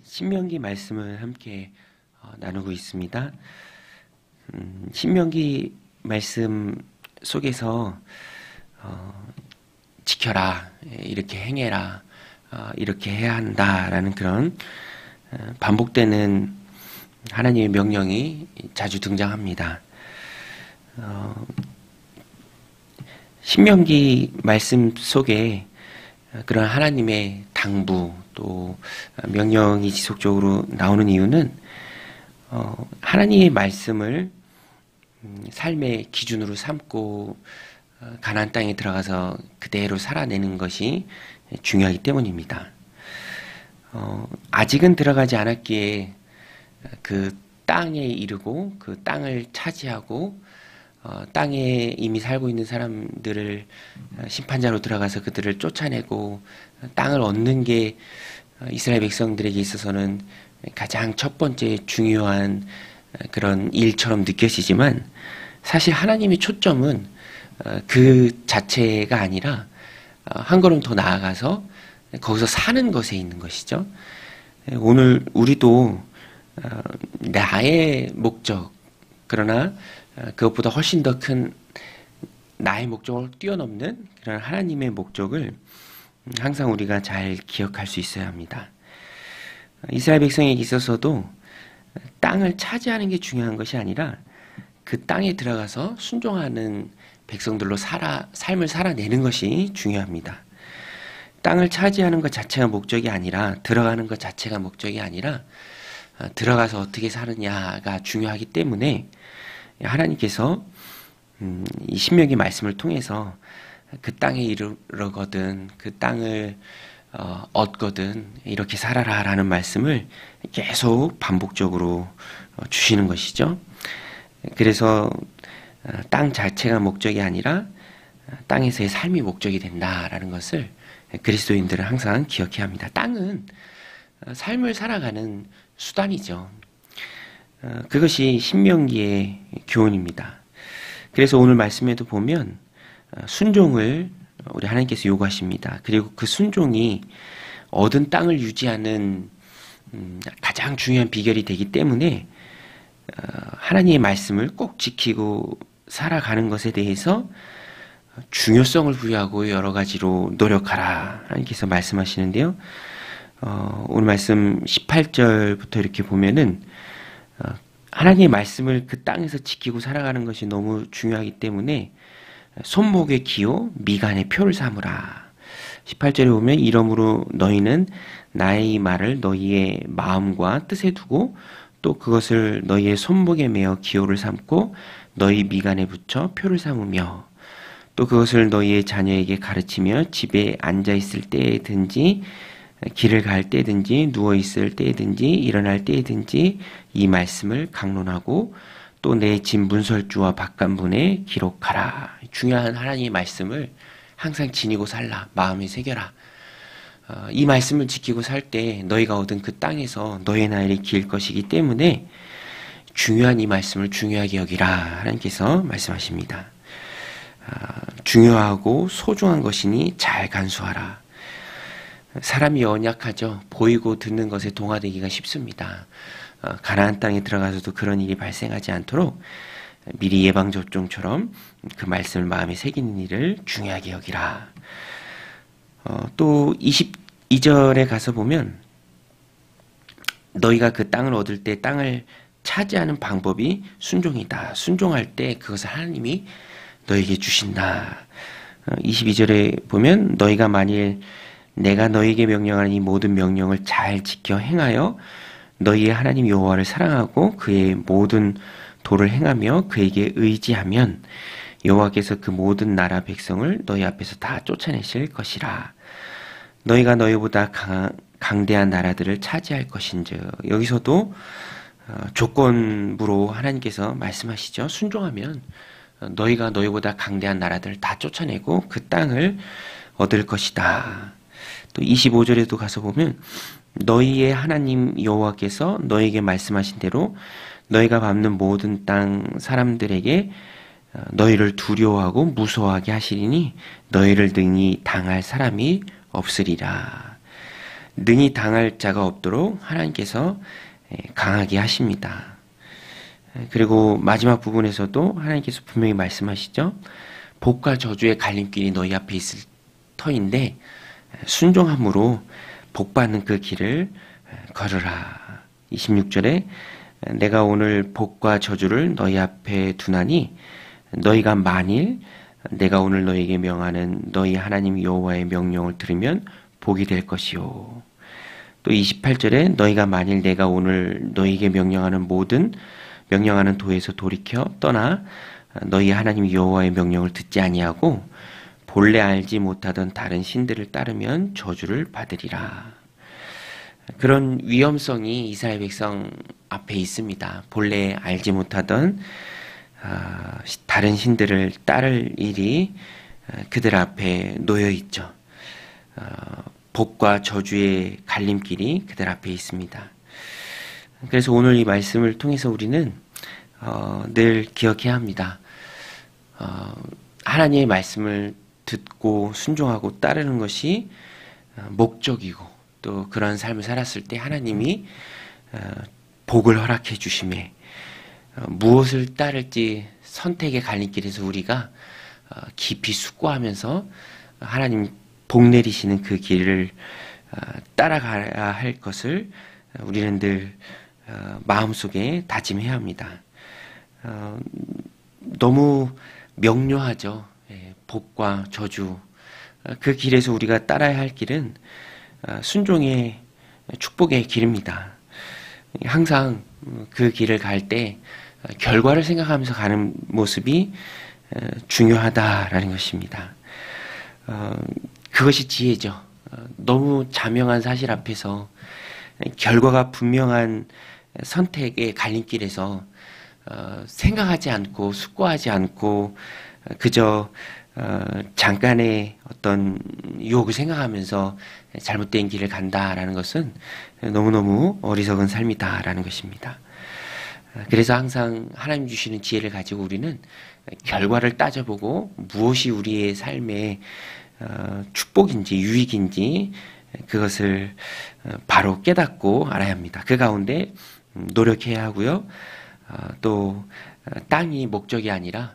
신명기 말씀을 함께 나누고 있습니다. 신명기 말씀 속에서 지켜라, 이렇게 행해라, 이렇게 해야 한다라는 그런 반복되는 하나님의 명령이 자주 등장합니다. 신명기 말씀 속에 그런 하나님의 당부 또 명령이 지속적으로 나오는 이유는 하나님의 말씀을 삶의 기준으로 삼고 가나안 땅에 들어가서 그대로 살아내는 것이 중요하기 때문입니다. 아직은 들어가지 않았기에 그 땅에 이르고 그 땅을 차지하고 땅에 이미 살고 있는 사람들을 심판자로 들어가서 그들을 쫓아내고 땅을 얻는 게 이스라엘 백성들에게 있어서는 가장 첫 번째 중요한 그런 일처럼 느껴지지만 사실 하나님의 초점은 그 자체가 아니라 한 걸음 더 나아가서 거기서 사는 것에 있는 것이죠. 오늘 우리도 나의 목적, 그러나 그것보다 훨씬 더 큰 나의 목적을 뛰어넘는 그런 하나님의 목적을 항상 우리가 잘 기억할 수 있어야 합니다. 이스라엘 백성에게 있어서도 땅을 차지하는 게 중요한 것이 아니라 그 땅에 들어가서 순종하는 백성들로 삶을 살아내는 것이 중요합니다. 땅을 차지하는 것 자체가 목적이 아니라 들어가는 것 자체가 목적이 아니라 들어가서 어떻게 사느냐가 중요하기 때문에 하나님께서 이 신명기 말씀을 통해서 그 땅에 이르거든 그 땅을 얻거든 이렇게 살아라 라는 말씀을 계속 반복적으로 주시는 것이죠. 그래서 땅 자체가 목적이 아니라 땅에서의 삶이 목적이 된다라는 것을 그리스도인들은 항상 기억해야 합니다. 땅은 삶을 살아가는 수단이죠. 그것이 신명기의 교훈입니다. 그래서 오늘 말씀에도 보면 순종을 우리 하나님께서 요구하십니다. 그리고 그 순종이 얻은 땅을 유지하는 가장 중요한 비결이 되기 때문에 하나님의 말씀을 꼭 지키고 살아가는 것에 대해서 중요성을 부여하고 여러 가지로 노력하라 하나님께서 말씀하시는데요. 오늘 말씀 18절부터 이렇게 보면은 하나님의 말씀을 그 땅에서 지키고 살아가는 것이 너무 중요하기 때문에 손목의 기호, 미간의 표를 삼으라. 18절에 보면 이러므로 너희는 나의 이 말을 너희의 마음과 뜻에 두고 또 그것을 너희의 손목에 매어 기호를 삼고 너희 미간에 붙여 표를 삼으며 또 그것을 너희의 자녀에게 가르치며 집에 앉아있을 때든지 길을 갈 때든지 누워있을 때든지 일어날 때든지 이 말씀을 강론하고 또 내 집 문설주와 바깥문에 기록하라. 중요한 하나님의 말씀을 항상 지니고 살라. 마음에 새겨라. 이 말씀을 지키고 살 때 너희가 얻은 그 땅에서 너의 나일이 길 것이기 때문에 중요한 이 말씀을 중요하게 여기라 하나님께서 말씀하십니다. 중요하고 소중한 것이니 잘 간수하라. 사람이 연약하죠. 보이고 듣는 것에 동화되기가 쉽습니다. 가나안 땅에 들어가서도 그런 일이 발생하지 않도록 미리 예방접종처럼 그 말씀을 마음에 새기는 일을 중요하게 여기라. 또 22절에 가서 보면 너희가 그 땅을 얻을 때 땅을 차지하는 방법이 순종이다. 순종할 때 그것을 하나님이 너에게 주신다. 22절에 보면 너희가 만일 내가 너희에게 명령하는 이 모든 명령을 잘 지켜 행하여 너희의 하나님 여호와를 사랑하고 그의 모든 도를 행하며 그에게 의지하면 여호와께서 그 모든 나라 백성을 너희 앞에서 다 쫓아내실 것이라. 너희가 너희보다 강대한 나라들을 차지할 것인즉. 여기서도 조건부로 하나님께서 말씀하시죠. 순종하면 너희가 너희보다 강대한 나라들을 다 쫓아내고 그 땅을 얻을 것이다. 또 25절에도 가서 보면 너희의 하나님 여호와께서 너희에게 말씀하신 대로 너희가 밟는 모든 땅 사람들에게 너희를 두려워하고 무서워하게 하시리니 너희를 능히 당할 사람이 없으리라. 능히 당할 자가 없도록 하나님께서 강하게 하십니다. 그리고 마지막 부분에서도 하나님께서 분명히 말씀하시죠. 복과 저주의 갈림길이 너희 앞에 있을 터인데 순종함으로 복받는 그 길을 걸으라. 26절에 내가 오늘 복과 저주를 너희 앞에 두나니 너희가 만일 내가 오늘 너희에게 명하는 너희 하나님 여호와의 명령을 들으면 복이 될 것이요. 또 28절에 너희가 만일 내가 오늘 너희에게 명령하는 도에서 돌이켜 떠나 너희 하나님 여호와의 명령을 듣지 아니하고 본래 알지 못하던 다른 신들을 따르면 저주를 받으리라. 그런 위험성이 이스라엘 백성 앞에 있습니다. 본래 알지 못하던 다른 신들을 따를 일이 그들 앞에 놓여 있죠. 복과 저주의 갈림길이 그들 앞에 있습니다. 그래서 오늘 이 말씀을 통해서 우리는 늘 기억해야 합니다. 하나님의 말씀을 듣고 순종하고 따르는 것이 목적이고 또 그런 삶을 살았을 때 하나님이 복을 허락해 주심에 무엇을 따를지 선택의 갈림길에서 우리가 깊이 숙고하면서 하나님 복 내리시는 그 길을 따라가야 할 것을 우리는 늘 마음속에 다짐해야 합니다. 너무 명료하죠. 복과 저주. 그 길에서 우리가 따라야 할 길은 순종의 축복의 길입니다. 항상 그 길을 갈 때 결과를 생각하면서 가는 모습이 중요하다라는 것입니다. 그것이 지혜죠. 너무 자명한 사실 앞에서 결과가 분명한 선택의 갈림길에서 생각하지 않고 숙고하지 않고 그저 잠깐의 어떤 유혹을 생각하면서 잘못된 길을 간다라는 것은 너무너무 어리석은 삶이다라는 것입니다. 그래서 항상 하나님 주시는 지혜를 가지고 우리는 결과를 따져보고 무엇이 우리의 삶의 축복인지 유익인지 그것을 바로 깨닫고 알아야 합니다. 그 가운데 노력해야 하고요. 또 땅이 목적이 아니라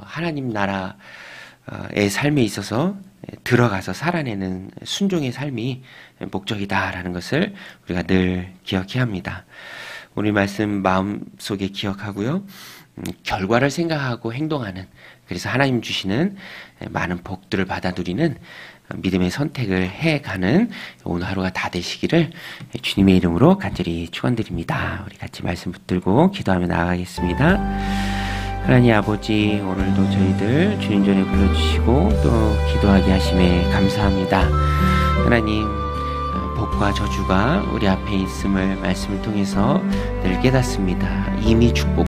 하나님 나라의 삶에 있어서 들어가서 살아내는 순종의 삶이 목적이다라는 것을 우리가 늘 기억해야 합니다. 오늘 말씀 마음속에 기억하고요. 결과를 생각하고 행동하는, 그래서 하나님 주시는 많은 복들을 받아 누리는 믿음의 선택을 해가는 오늘 하루가 다 되시기를 주님의 이름으로 간절히 축원드립니다. 우리 같이 말씀 붙들고 기도하며 나아가겠습니다. 하나님 아버지, 오늘도 저희들 주님 전에 불러주시고 또 기도하게 하심에 감사합니다. 하나님, 복과 저주가 우리 앞에 있음을 말씀을 통해서 늘 깨닫습니다. 이미 축복